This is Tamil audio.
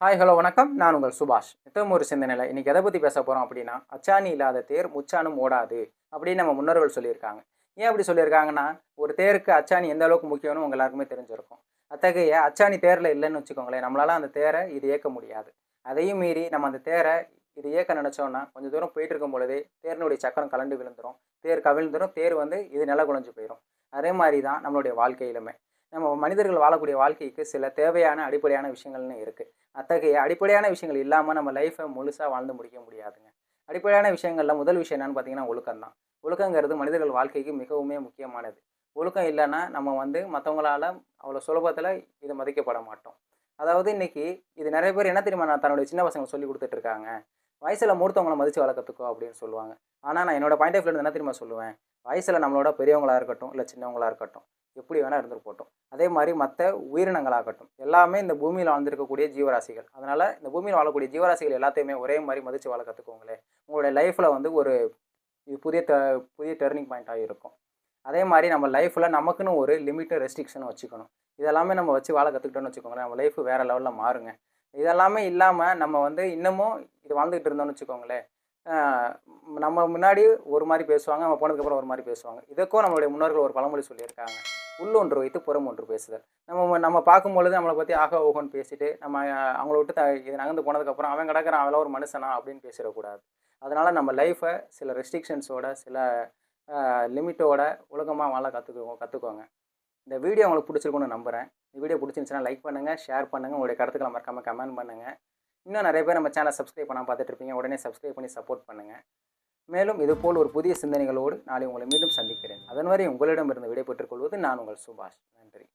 ஹாய் ஹலோ வணக்கம். நான் உங்கள் சுபாஷ். நித்தம் ஒரு சிந்தனையில இன்னைக்கு எதை பத்தி பேச போறோம் அப்படின்னா, "அச்சாணி இல்லாத தேர் முச்சாணும் ஓடாது" அப்படின்னு நம்ம முன்னோர்கள் சொல்லியிருக்காங்க. ஏன் அப்படி சொல்லியிருக்காங்கன்னா, ஒரு தேருக்கு அச்சாணி எந்த அளவுக்கு முக்கியம்னு உங்க எல்லாருக்குமே தெரிஞ்சிருக்கும். அத்தகைய அச்சாணி தேர்ல இல்லன்னு வச்சுக்கோங்களேன், நம்மளால அந்த தேர இது இயக்க முடியாது. அதையும் மீறி நம்ம அந்த தேர இது இயக்க நினைச்சோம்னா, கொஞ்சம் தூரம் போயிட்டு இருக்கும் பொழுதே தேரினுடைய சக்கரம் கழண்டு விழுந்துரும். தேர் கவிழ்ந்துரும். தேர் வந்து இது நிலைகுலைஞ்சு போயிரும். அதே மாரி தான் நம்மளுடைய வாழ்க்கையிலுமே. நம்ம மனிதர்கள் வாழக்கூடிய வாழ்க்கைக்கு சில தேவையான அடிப்படையான விஷயங்கள்னு இருக்கு. அத்தகைய அடிப்படையான விஷயங்கள் இல்லாம நம்ம லைஃப்ப முழுசா வாழ்ந்து முடிக்க முடியாதுங்க. அடிப்படையான விஷயங்கள்ல முதல் விஷயம் என்னன்னு பார்த்தீங்கன்னா, ஒழுக்கம் தான். ஒழுக்கங்கிறது மனிதர்கள் வாழ்க்கைக்கு மிகவுமே முக்கியமானது. ஒழுக்கம் இல்லன்னா, நம்ம வந்து மத்தவங்களால அவ்வளோ சுலபத்தில இது மதிக்கப்பட மாட்டோம். அதாவது இன்னைக்கு இது நெறைய பேர் என்ன தெரியுமா தன்னுடைய சின்ன பசங்களுக்கு சொல்லிக் குடுத்துட்டு இருக்காங்க. "வயசுல மூத்தவங்கள மதிச்சு வாழ கத்துக்கோ" அப்படின்னு சொல்லுவாங்க. ஆனா நான் என்னோட பாயிண்ட் ஆஃப் வியூல இருந்து என்ன தெரியுமா சொல்லுவேன்? வயசுல நம்மளோட பெரியவங்களா இருக்கட்டும், இல்ல சின்னவங்களா இருக்கட்டும், எப்படி வேணா இருந்துட்டு போட்டும். அதே மாரி மத்த உயிரினங்களாகட்டும், எல்லாமே இந்த பூமியில வாழ்ந்திருக்கக்கூடிய ஜீவராசிகள். அதனால இந்த பூமியில வாழக்கூடிய ஜீவராசிகள் எல்லாத்தையுமே ஒரே மாரி மதிச்சு வாழ கத்துக்கோங்களேன். உங்களுடைய லைஃப்ல வந்து ஒரு இது புதிய டர்னிங் பாயிண்ட்டா இருக்கும். அதே மாரி நம்ம லைஃப்ல நமக்குன்னு ஒரு லிமிட்டும், ரெஸ்ட்ரிக்ஷனும் வச்சுக்கணும். இதெல்லாமே நம்ம வச்சு வாழ கத்துக்கிட்டோம்னு வச்சுக்கோங்களேன், நம்ம லைஃப் வேற லெவல்ல மாறுங்க. இதெல்லாமே இல்லாம நம்ம வந்து இன்னமும் இது வாழ்ந்துகிட்டு இருந்தோம்னு வச்சுக்கோங்களேன், அ நம்ம முன்னாடி ஒரு மாரி பேசுவாங்க, நம்ம போனதுக்கப்புறம் ஒரு மாரி பேசுவாங்க. இதற்கும் நம்மளுடைய முன்னோர்கள் ஒரு பழமொழி சொல்லியிருக்காங்க. "உள்ளொன்று வைத்து புறம் ஒன்று பேசுதல்." நம்ம நம்ம பார்க்கும்பொழுது நம்மள பத்தி ஆகா, ஓஹோன்னு பேசிட்டு, நம்ம அவங்கள விட்டு இது நகர்ந்து போனதுக்கப்புறம், "அவன் கிடக்குறான், அவன்லாம் ஒரு மனுஷனா?" அப்படின்னு பேசிறக்கூடாது. அதனால நம்ம லைஃப்ப சில ரெஸ்ட்ரிக்ஷன்ஸோட, சில லிமிட்டோட ஒழுக்கமா வாழ கத்துக்கோங்க. இந்த வீடியோ உங்களுக்கு பிடிச்சிருக்கும்னு நம்புறேன். இந்த வீடியோ பிடிச்சிருந்துச்சுன்னா லைக் பண்ணுங்க, ஷேர் பண்ணுங்க. உங்களுடைய கருத்துக்கள மறக்காம கமெண்ட் பண்ணுங்க. இன்னும் நெறைய பேர் நம்ம சேனல சப்ஸ்கிரைப் பண்ணாம பார்த்துட்டு இருப்பீங்க. உடனே சப்ஸ்கிரைப் பண்ணி சப்போர்ட் பண்ணுங்க. மேலும் இதுபோல் ஒரு புதிய சிந்தனைகளோடு நாளை உங்களை மீண்டும் சந்திக்கிறேன். அதுவரை உங்களிடமிருந்து விடைபெற்றுக் கொள்வது நான் உங்கள் சுபாஷ். நன்றி.